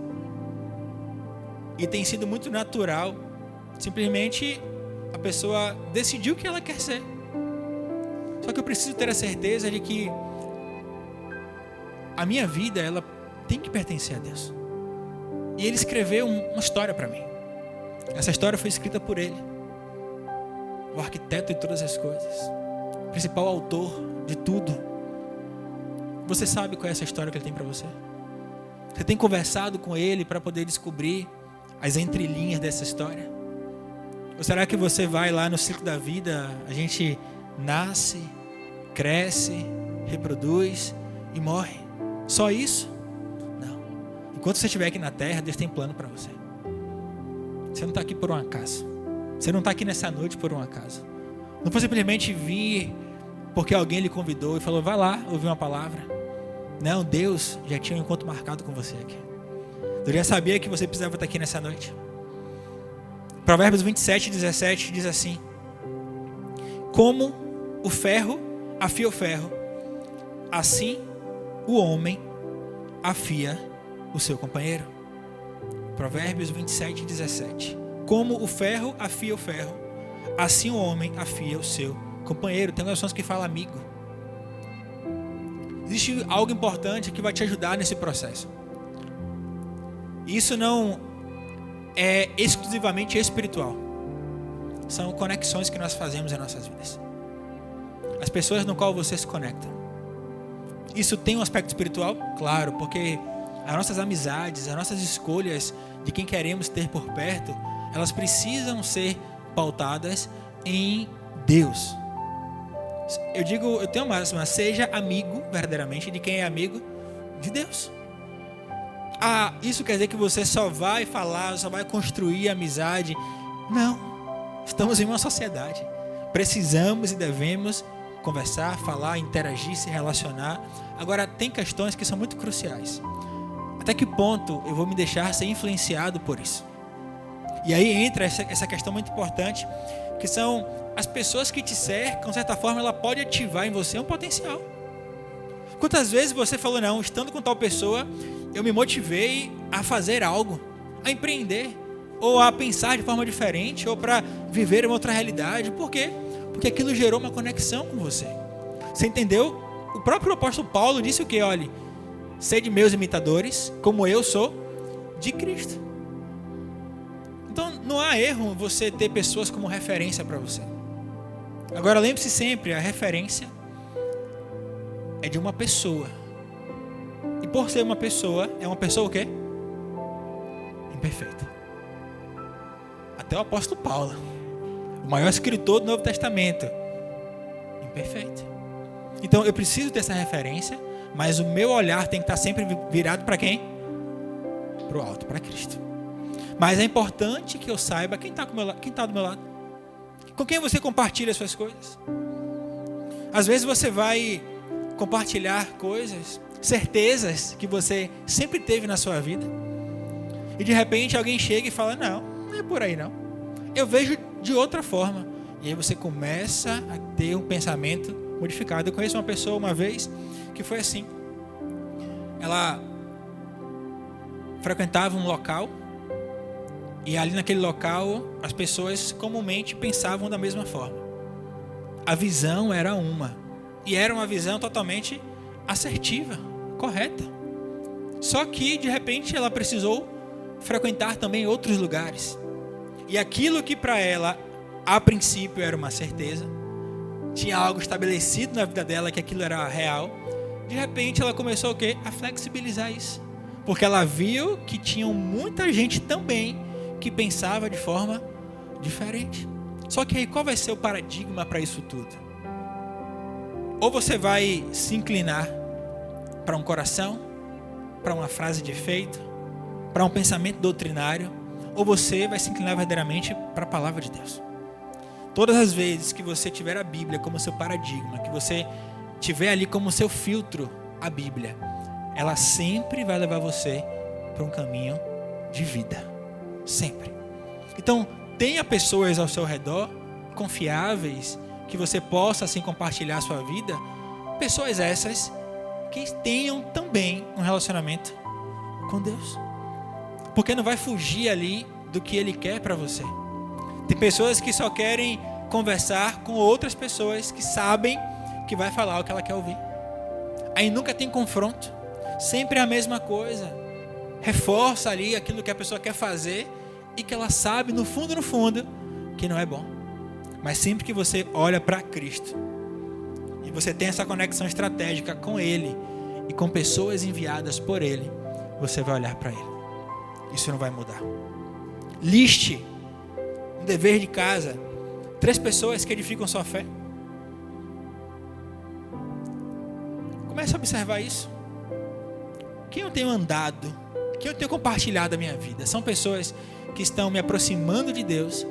E tem sido muito natural simplesmente a pessoa decidir o que ela quer ser. Só que eu preciso ter a certeza de que a minha vida, ela tem que pertencer a Deus. E Ele escreveu uma história para mim. Essa história foi escrita por Ele, o arquiteto de todas as coisas, o principal autor de tudo. Você sabe qual é essa história que Ele tem para você? Você tem conversado com Ele para poder descobrir as entrelinhas dessa história? Ou será que você vai lá no ciclo da vida, a gente nasce, cresce, reproduz e morre? Só isso? Não. Enquanto você estiver aqui na terra, Deus tem plano para você. Você não está aqui por um acaso. Você não está aqui nessa noite por um acaso. Não foi simplesmente vir porque alguém lhe convidou e falou: vai lá ouvir uma palavra. Não, Deus já tinha um encontro marcado com você aqui. Deus já sabia que você precisava estar aqui nessa noite. Provérbios 27:17 diz assim: como o ferro afia o ferro, assim o homem afia o seu companheiro. Provérbios 27:17. Como o ferro afia o ferro, assim o homem afia o seu companheiro. Tem versões que falam amigo. Existe algo importante que vai te ajudar nesse processo. Isso não é exclusivamente espiritual. São conexões que nós fazemos em nossas vidas. As pessoas no qual você se conecta. Isso tem um aspecto espiritual? Claro, porque as nossas amizades, as nossas escolhas de quem queremos ter por perto, elas precisam ser pautadas em Deus. Eu tenho uma máxima: seja amigo verdadeiramente de quem é amigo de Deus. Isso quer dizer que você só vai falar, só vai construir amizade? Não. Estamos em uma sociedade. Precisamos e devemos conversar, falar, interagir, se relacionar. Agora, tem questões que são muito cruciais. Até que ponto eu vou me deixar ser influenciado por isso? E aí entra essa questão muito importante, que são as pessoas que te cercam. De certa forma, ela pode ativar em você um potencial. Quantas vezes você falou: não, estando com tal pessoa, eu me motivei a fazer algo, a empreender, ou a pensar de forma diferente, ou para viver uma outra realidade. Por quê? Porque aquilo gerou uma conexão com você. Você entendeu? O próprio apóstolo Paulo disse o quê? Olha, sede meus imitadores, como eu sou de Cristo. Então não há erro você ter pessoas como referência para você. Agora lembre-se sempre, a referência é de uma pessoa. E por ser uma pessoa, é uma pessoa o quê? Imperfeita. Até o apóstolo Paulo, o maior escritor do Novo Testamento, imperfeito. Então eu preciso dessa referência, mas o meu olhar tem que estar sempre virado para quem? Para o alto, para Cristo. Mas é importante que eu saiba quem está do meu lado. Com quem você compartilha as suas coisas. Às vezes você vai compartilhar coisas, certezas que você sempre teve na sua vida. E de repente alguém chega e fala, não é por aí não. Eu vejo de outra forma. E aí você começa a ter um pensamento modificado. Eu conheço uma pessoa uma vez que foi assim. Ela frequentava um local. E ali naquele local as pessoas comumente pensavam da mesma forma. A visão era uma. E era uma visão totalmente assertiva, correta. Só que de repente ela precisou frequentar também outros lugares. E aquilo que para ela a princípio era uma certeza, tinha algo estabelecido na vida dela que aquilo era real. De repente ela começou o quê? A flexibilizar isso. Porque ela viu que tinha muita gente também que pensava de forma diferente. Só que aí qual vai ser o paradigma para isso tudo? Ou você vai se inclinar para um coração, para uma frase de efeito, para um pensamento doutrinário, ou você vai se inclinar verdadeiramente para a palavra de Deus. Todas as vezes que você tiver a Bíblia como seu paradigma, que você tiver ali como seu filtro a Bíblia, ela sempre vai levar você para um caminho de vida. Sempre. Então, tenha pessoas ao seu redor, confiáveis, que você possa assim compartilhar a sua vida. Pessoas essas que tenham também um relacionamento com Deus. Porque não vai fugir ali do que Ele quer para você. Tem pessoas que só querem conversar com outras pessoas que sabem que vai falar o que ela quer ouvir. Aí nunca tem confronto. Sempre é a mesma coisa. Reforça ali aquilo que a pessoa quer fazer e que ela sabe no fundo, que não é bom. Mas sempre que você olha para Cristo e você tem essa conexão estratégica com Ele e com pessoas enviadas por Ele, você vai olhar para Ele. Isso não vai mudar. Liste um dever de casa. 3 pessoas que edificam sua fé. Comece a observar isso. Quem eu tenho andado? Quem eu tenho compartilhado a minha vida? São pessoas que estão me aproximando de Deus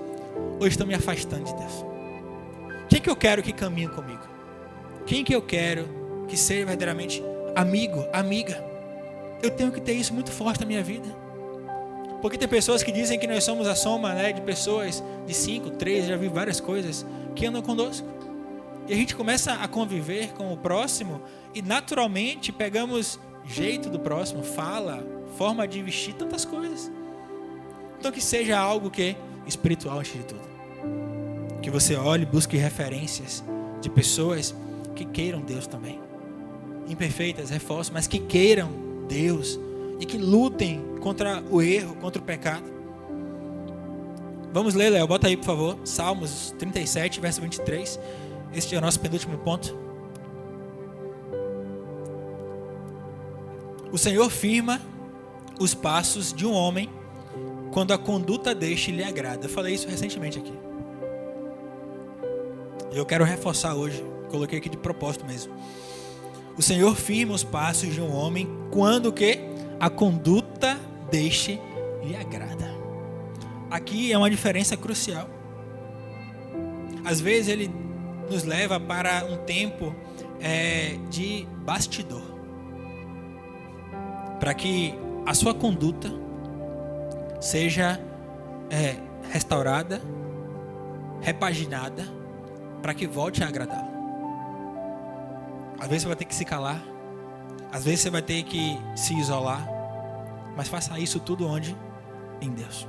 ou estão me afastando de Deus? Quem que eu quero que caminhe comigo? Quem que eu quero que seja verdadeiramente amigo, amiga? Eu tenho que ter isso muito forte na minha vida. Porque tem pessoas que dizem que nós somos a soma, de pessoas de 5, 3, já vi várias coisas, que andam conosco. E a gente começa a conviver com o próximo e naturalmente pegamos jeito do próximo, fala, forma de vestir, tantas coisas. Então que seja algo que espiritual antes de tudo. Que você olhe e busque referências de pessoas que queiram Deus também. Imperfeitas, reforço, mas que queiram Deus e que lutem contra o erro, contra o pecado. Vamos ler, Léo, bota aí por favor, Salmos 37, verso 23. Este é o nosso penúltimo ponto. O Senhor firma os passos de um homem quando a conduta deste lhe agrada. Eu falei isso recentemente aqui. Eu quero reforçar hoje. Coloquei aqui de propósito mesmo. O Senhor firma os passos de um homem quando o quê? A conduta deste lhe agrada. Aqui é uma diferença crucial. Às vezes ele nos leva para um tempo de bastidor. Para que a sua conduta seja restaurada, repaginada, para que volte a agradá-lo. Às vezes você vai ter que se calar, às vezes você vai ter que se isolar, mas faça isso tudo onde? Em Deus.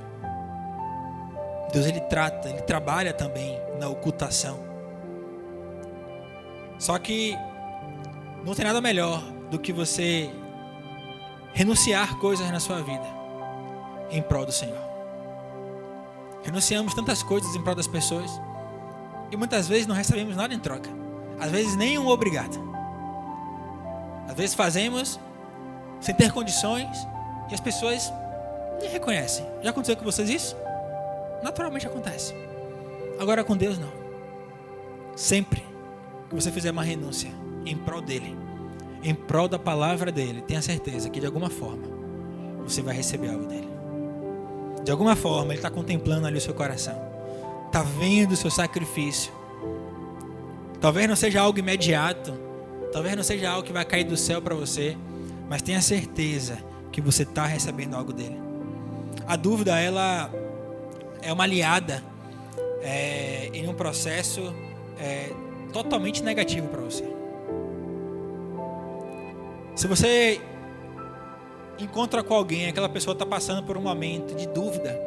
Deus ele trabalha também na ocultação. Só que não tem nada melhor do que você renunciar coisas na sua vida em prol do Senhor. Renunciamos tantas coisas em prol das pessoas. E muitas vezes não recebemos nada em troca. Às vezes nem um obrigado. Às vezes fazemos sem ter condições e as pessoas nem reconhecem. Já aconteceu com vocês isso? Naturalmente acontece. Agora com Deus não. Sempre que você fizer uma renúncia em prol dele, em prol da palavra dele, tenha certeza que de alguma forma você vai receber algo dele. De alguma forma ele está contemplando ali o seu coração, está vendo o seu sacrifício. Talvez não seja algo imediato, talvez não seja algo que vai cair do céu para você, mas tenha certeza que você está recebendo algo dele. A dúvida, ela é uma aliada em um processo totalmente negativo para você. Se você encontra com alguém, aquela pessoa está passando por um momento de dúvida,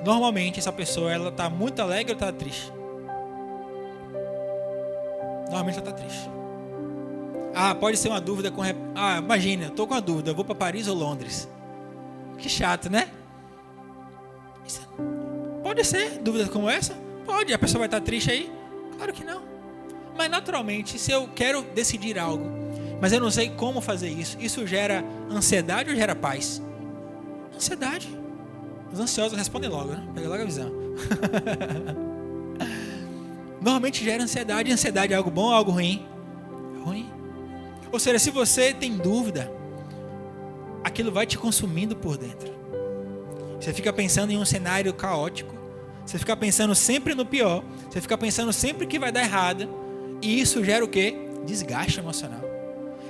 normalmente essa pessoa ela está muito alegre ou está triste? Normalmente ela está triste. Pode ser uma dúvida com... imagina, eu estou com a dúvida, eu vou para Paris ou Londres? Que chato, né? Pode ser dúvidas como essa? Pode, a pessoa vai estar triste aí? Claro que não. Mas naturalmente, se eu quero decidir algo, mas eu não sei como fazer isso, isso gera ansiedade ou gera paz? Ansiedade. Os ansiosos respondem logo, né? Pega logo a visão. Normalmente gera ansiedade. E ansiedade é algo bom ou algo ruim? É ruim. Ou seja, se você tem dúvida, aquilo vai te consumindo por dentro. Você fica pensando em um cenário caótico. Você fica pensando sempre no pior. Você fica pensando sempre que vai dar errado. E isso gera o quê? Desgaste emocional.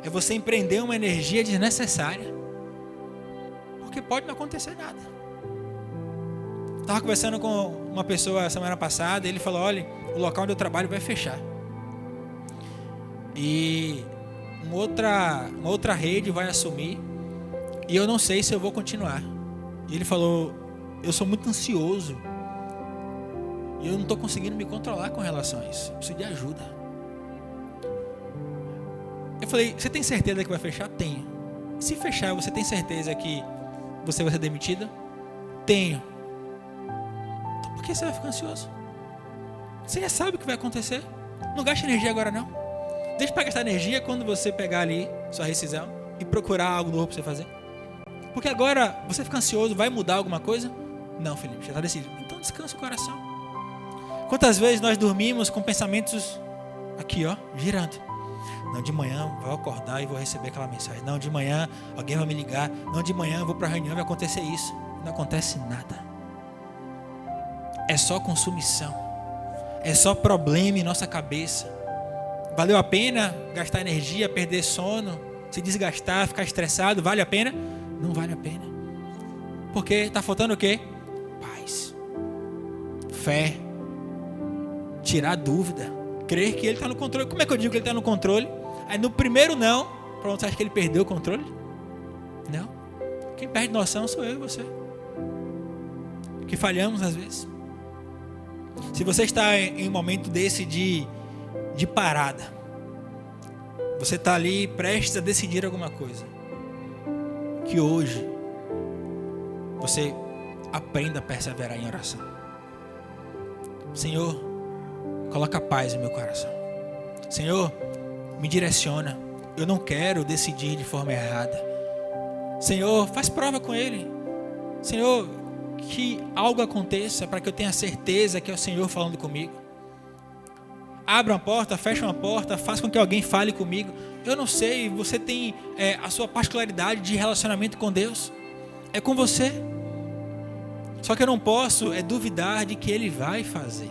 É você empreender uma energia desnecessária. Porque pode não acontecer nada. Estava conversando com uma pessoa semana passada. E ele falou, olha, o local onde eu trabalho vai fechar. E uma outra rede vai assumir. E eu não sei se eu vou continuar. E ele falou, eu sou muito ansioso. E eu não estou conseguindo me controlar com relação a isso. Eu preciso de ajuda. Eu falei, você tem certeza que vai fechar? Tenho. Se fechar, você tem certeza que você vai ser demitido? Tenho. Então por que você vai ficar ansioso? Você já sabe o que vai acontecer. Não gaste energia agora não. Deixa para gastar energia quando você pegar ali sua rescisão e procurar algo novo para você fazer. Porque agora você fica ansioso, vai mudar alguma coisa? Não, Felipe, já está decidido. Então descansa o coração. Quantas vezes nós dormimos com pensamentos aqui, ó, girando. Não, de manhã vou acordar e vou receber aquela mensagem. Não, de manhã alguém vai me ligar. Não, de manhã eu vou para a reunião e vai acontecer isso. Não acontece nada. É só consumição. É só problema em nossa cabeça. Valeu a pena gastar energia, perder sono, se desgastar, ficar estressado? Vale a pena? Não vale a pena. Porque está faltando o quê? Paz. Fé. Tirar dúvida. Crer que ele está no controle. Como é que eu digo que ele está no controle? Aí no primeiro não, pronto, você acha que ele perdeu o controle? Não. Quem perde noção sou eu e você. Que falhamos às vezes. Se você está em um momento desse de parada, você está ali prestes a decidir alguma coisa, que hoje você aprenda a perseverar em oração. Senhor, coloca paz no meu coração. Senhor, me direciona. Eu não quero decidir de forma errada. Senhor, faz prova com Ele. Senhor, que algo aconteça para que eu tenha certeza que é o Senhor falando comigo. Abra uma porta, fecha uma porta, faz com que alguém fale comigo. Eu não sei, você tem a sua particularidade de relacionamento com Deus. É com você. Só que eu não posso duvidar de que Ele vai fazer.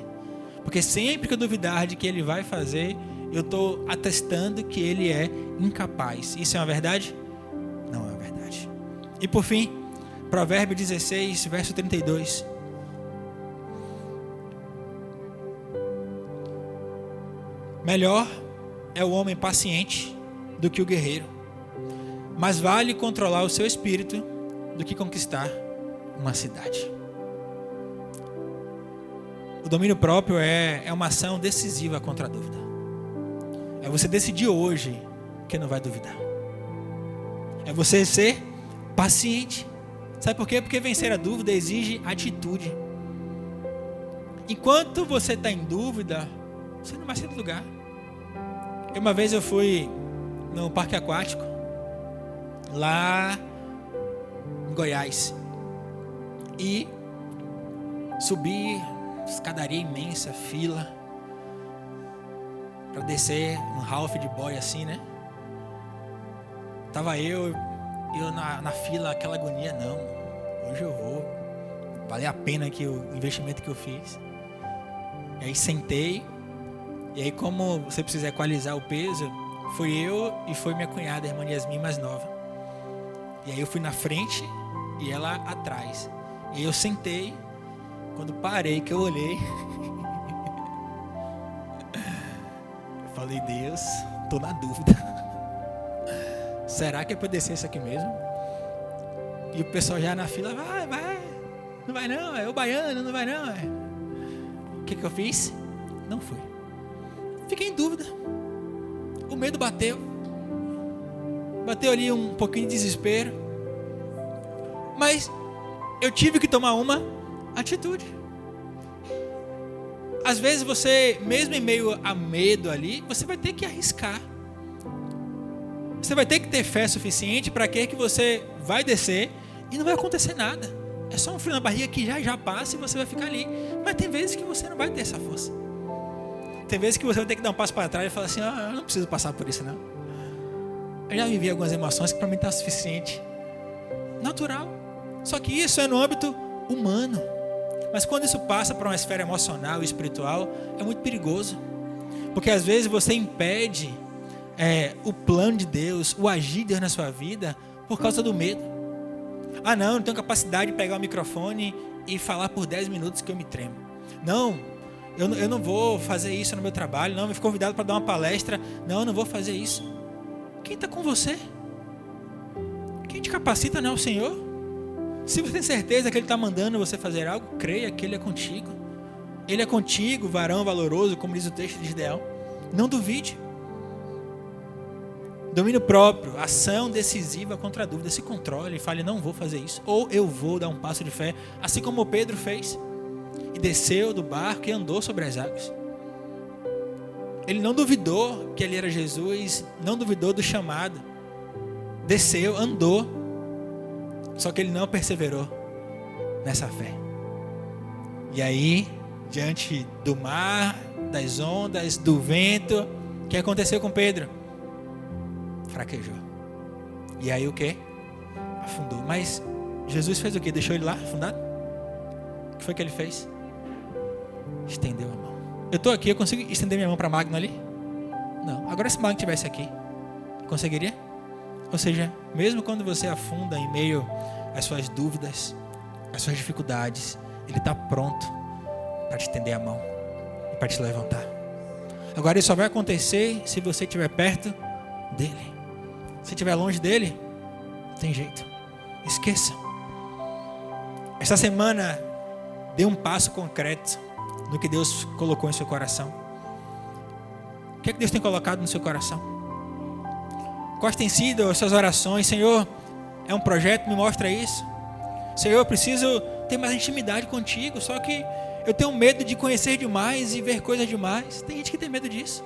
Porque sempre que eu duvidar de que Ele vai fazer, eu estou atestando que Ele é incapaz. Isso é uma verdade? Não é uma verdade. E por fim, Provérbio 16, verso 32. Melhor é o homem paciente do que o guerreiro. Mais vale controlar o seu espírito do que conquistar uma cidade. O domínio próprio é uma ação decisiva contra a dúvida. É você decidir hoje que não vai duvidar. É você ser paciente. Sabe por quê? Porque vencer a dúvida exige atitude. Enquanto você está em dúvida, você não vai sair do lugar. Uma vez eu fui no parque aquático, lá em Goiás, e subi, escadaria imensa, fila, para descer um half de boy assim, né? Tava eu na fila, aquela agonia, não, hoje eu vou, valeu a pena aqui o investimento que eu fiz. E aí sentei, e aí como você precisa equalizar o peso, fui eu e foi minha cunhada, a irmã Yasmin mais nova. E aí eu fui na frente e ela atrás. E eu sentei, quando parei, que eu olhei, eu falei, Deus, tô na dúvida. Será que é para descer isso aqui mesmo? E o pessoal já na fila, vai, não vai não, é o baiano, não vai não. O que eu fiz? Não fui. Fiquei em dúvida. O medo bateu ali um pouquinho de desespero, mas eu tive que tomar uma atitude. Às vezes você, mesmo em meio a medo ali, você vai ter que arriscar. Você vai ter que ter fé suficiente para que você vai descer e não vai acontecer nada. É só um frio na barriga que já passa e você vai ficar ali. Mas tem vezes que você não vai ter essa força. Tem vezes que você vai ter que dar um passo para trás e falar assim, eu não preciso passar por isso não. Eu já vivi algumas emoções que para mim está suficiente. Natural. Só que isso é no âmbito humano. Mas quando isso passa para uma esfera emocional e espiritual, é muito perigoso. Porque às vezes você impede o plano de Deus, o agir de Deus na sua vida, por causa do medo. Não, eu não tenho capacidade de pegar o microfone e falar por 10 minutos que eu me tremo. Não, eu não vou fazer isso no meu trabalho. Não, me fui convidado para dar uma palestra. Não, eu não vou fazer isso. Quem está com você? Quem te capacita não é o Senhor? Se você tem certeza que Ele está mandando você fazer algo, creia que Ele é contigo. Ele é contigo, varão valoroso, como diz o texto de Gideão. Não duvide. Domínio próprio, ação decisiva contra a dúvida. Se controle e fale, não vou fazer isso. Ou eu vou dar um passo de fé, assim como Pedro fez. E desceu do barco e andou sobre as águas. Ele não duvidou que ele era Jesus, não duvidou do chamado. Desceu, andou. Só que ele não perseverou nessa fé. E aí, diante do mar, das ondas, do vento, o que aconteceu com Pedro? Fraquejou. E aí o que? Afundou. Mas Jesus fez o que? Deixou ele lá afundado? O que foi que ele fez? Estendeu a mão. Eu estou aqui, eu consigo estender minha mão para Magno ali? Não. Agora se Magno estivesse aqui, conseguiria? Ou seja, mesmo quando você afunda em meio às suas dúvidas, às suas dificuldades, Ele está pronto para te estender a mão e para te levantar. Agora isso só vai acontecer se você estiver perto dEle. Se estiver longe dEle, não tem jeito. Esqueça. Esta semana, dê um passo concreto no que Deus colocou em seu coração. O que é que Deus tem colocado no seu coração? Quais têm sido as suas orações? Senhor, é um projeto, me mostra isso. Senhor, eu preciso ter mais intimidade contigo, só que eu tenho medo de conhecer demais e ver coisas demais. Tem gente que tem medo disso.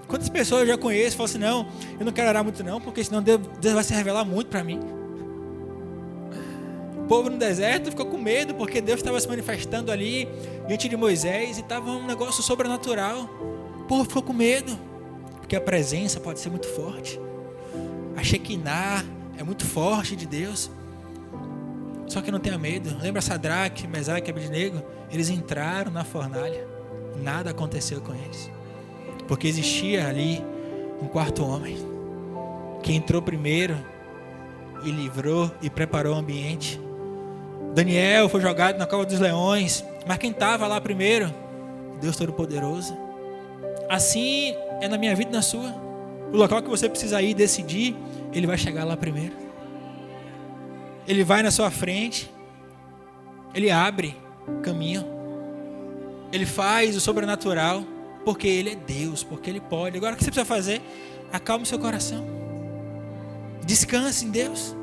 Quantas pessoas eu já conheço e falam assim, não, eu não quero orar muito não, porque senão Deus vai se revelar muito para mim. O povo no deserto ficou com medo, porque Deus estava se manifestando ali diante de Moisés e estava um negócio sobrenatural. O povo ficou com medo, porque a presença pode ser muito forte. A Shekinah é muito forte de Deus. Só que não tenha medo. Lembra Sadraque, Mesaque e Abednego? Eles entraram na fornalha. Nada aconteceu com eles. Porque existia ali um quarto homem que entrou primeiro e livrou e preparou o ambiente. Daniel foi jogado na cova dos leões, mas quem estava lá primeiro? Deus Todo-Poderoso. Assim é na minha vida e na sua. O local que você precisa ir decidir, Ele vai chegar lá primeiro. Ele vai na sua frente. Ele abre caminho. Ele faz o sobrenatural, porque Ele é Deus, porque Ele pode. Agora o que você precisa fazer? Acalme seu coração. Descanse em Deus.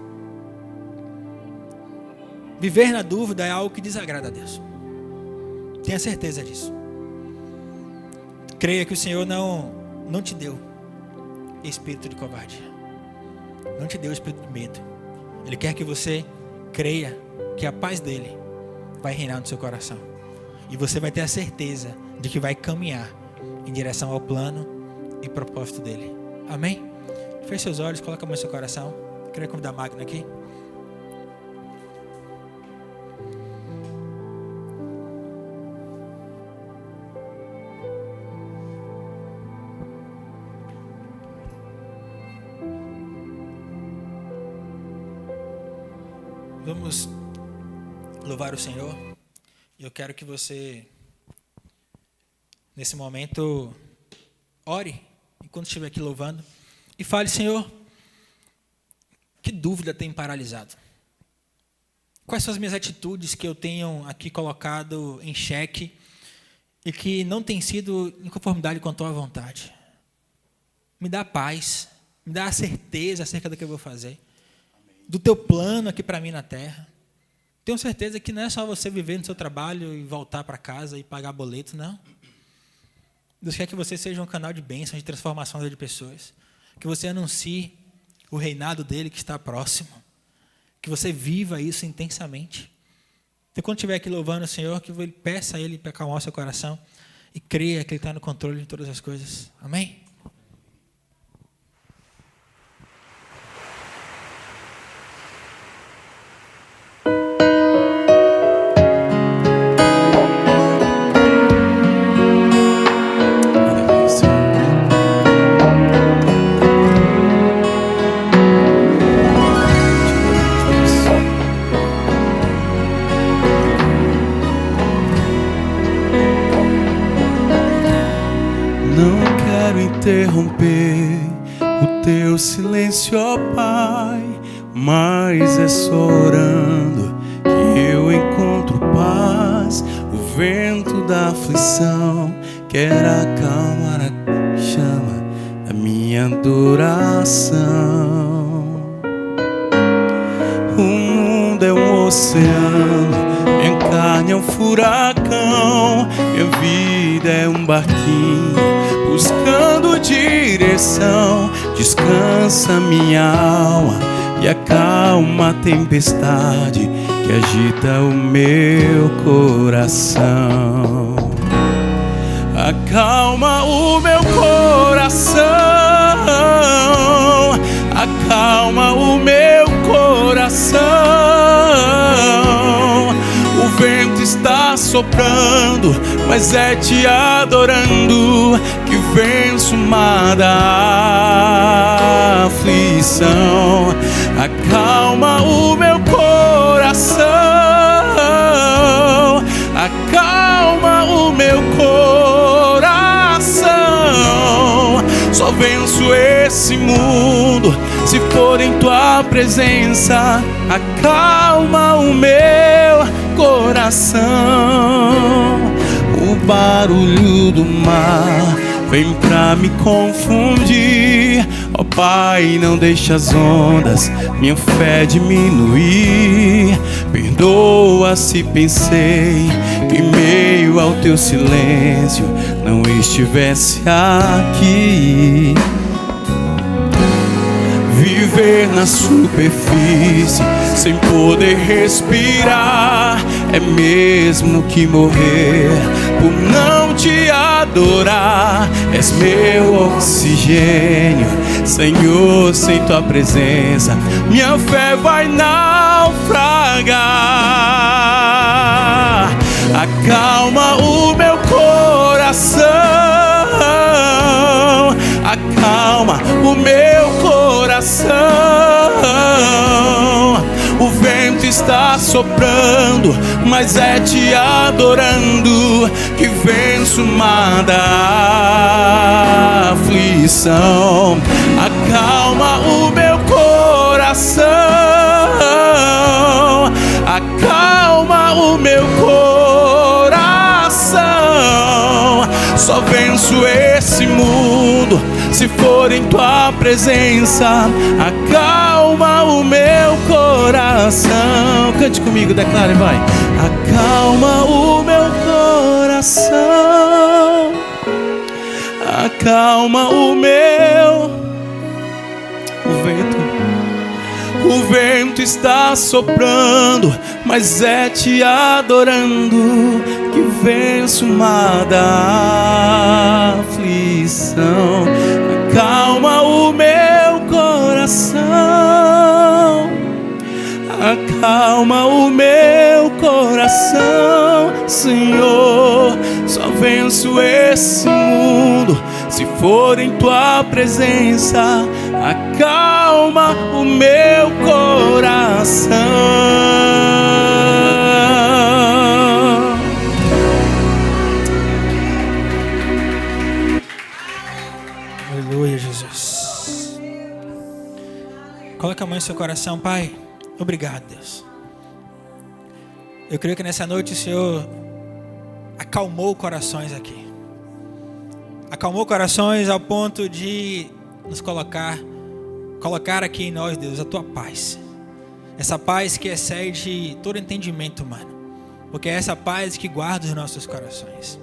Viver na dúvida é algo que desagrada a Deus. Tenha certeza disso. creia que o Senhor não te deu espírito de covardia, não te deu espírito de medo. Ele quer que você creia que a paz dele vai reinar no seu coração, e você vai ter a certeza de que vai caminhar em direção ao plano e propósito dele. Amém? Feche seus olhos, coloca a mão no seu coração. Queria convidar a Magna aqui. Vamos louvar o Senhor. Eu quero que você, nesse momento, ore enquanto estiver aqui louvando e fale: Senhor, que dúvida tem paralisado? Quais são as minhas atitudes que eu tenho aqui colocado em xeque e que não tem sido em conformidade com a tua vontade? Me dá paz, me dá a certeza acerca do que eu vou fazer, do teu plano aqui para mim na terra. Tenho certeza que não é só você viver no seu trabalho e voltar para casa e pagar boleto, não. Deus quer que você seja um canal de bênção, de transformação de pessoas. Que você anuncie o reinado dele que está próximo. Que você viva isso intensamente. Então, quando estiver aqui louvando o Senhor, que ele peça a Ele para acalmar o seu coração e creia que Ele está no controle de todas as coisas. Amém? Interromper o teu silêncio, ó Pai, mas é só orando que eu encontro paz. O vento da aflição quer acalmar a chama da minha adoração. O mundo é um oceano, minha carne é um furacão, minha vida é um barquinho buscando direção. Descansa minha alma e acalma a tempestade que agita o meu coração. Acalma o meu coração, acalma o meu coração. O vento está soprando, mas é te adorando que venço o mar da aflição. Acalma o meu coração, acalma o meu coração. Só venço esse mundo se for em tua presença. Acalma o meu coração. O barulho do mar vem pra me confundir. Ó Pai, não deixa as ondas minha fé diminuir. Perdoa se pensei que em meio ao teu silêncio não estivesse aqui. Viver na superfície sem poder respirar é mesmo que morrer por não te adorar. És meu oxigênio, Senhor, sem tua presença minha fé vai naufragar. Acalma o meu coração, acalma o meu coração. O vento está soprando, mas é te adorando que venço o mar da aflição. Acalma o meu coração, acalma o meu coração. Só venço esse mundo se for em tua presença. Acalma o meu coração. Cante comigo, declare, vai. Acalma o meu coração, acalma o vento está soprando, mas é te adorando que venço o mar da aflição. Acalma o meu coração, acalma o meu coração, Senhor. Só venço esse mundo se for em tua presença. Acalma o meu coração. Aleluia, Jesus. Coloca a mão em seu coração, Pai. Obrigado, Deus. Eu creio que nessa noite o Senhor acalmou corações aqui. Acalmou corações ao ponto de nos colocar aqui em nós, Deus, a tua paz. Essa paz que excede todo entendimento humano. Porque é essa paz que guarda os nossos corações.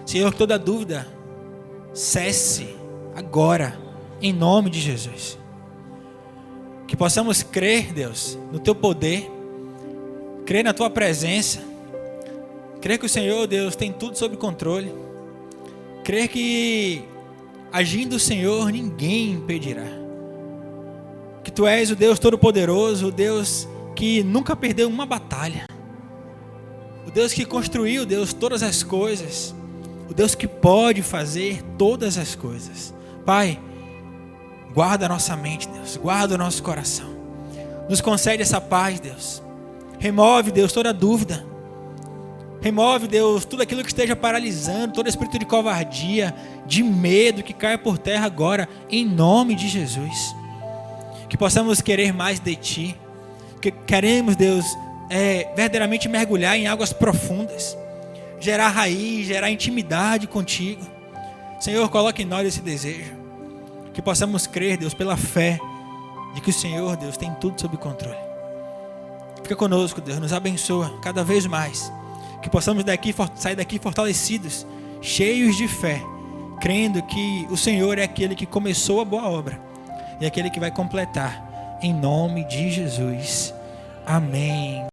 Senhor, que toda dúvida cesse agora, em nome de Jesus. Que possamos crer, Deus, no teu poder, crer na tua presença, crer que o Senhor, Deus, tem tudo sob controle, crer que agindo o Senhor ninguém impedirá, que tu és o Deus Todo-Poderoso, o Deus que nunca perdeu uma batalha, o Deus que construiu, Deus, todas as coisas, o Deus que pode fazer todas as coisas. Pai, guarda a nossa mente, Deus, guarda o nosso coração, nos concede essa paz, Deus. Remove, Deus, toda dúvida. Remove, Deus, tudo aquilo que esteja paralisando, todo espírito de covardia, de medo, que caia por terra agora, em nome de Jesus. Que possamos querer mais de Ti. Que queremos, Deus, verdadeiramente mergulhar em águas profundas. Gerar raiz, gerar intimidade contigo. Senhor, coloque em nós esse desejo. Que possamos crer, Deus, pela fé, de que o Senhor, Deus, tem tudo sob controle. Fica conosco, Deus, nos abençoa cada vez mais. Que possamos sair daqui fortalecidos, cheios de fé, crendo que o Senhor é aquele que começou a boa obra e aquele que vai completar, em nome de Jesus. Amém.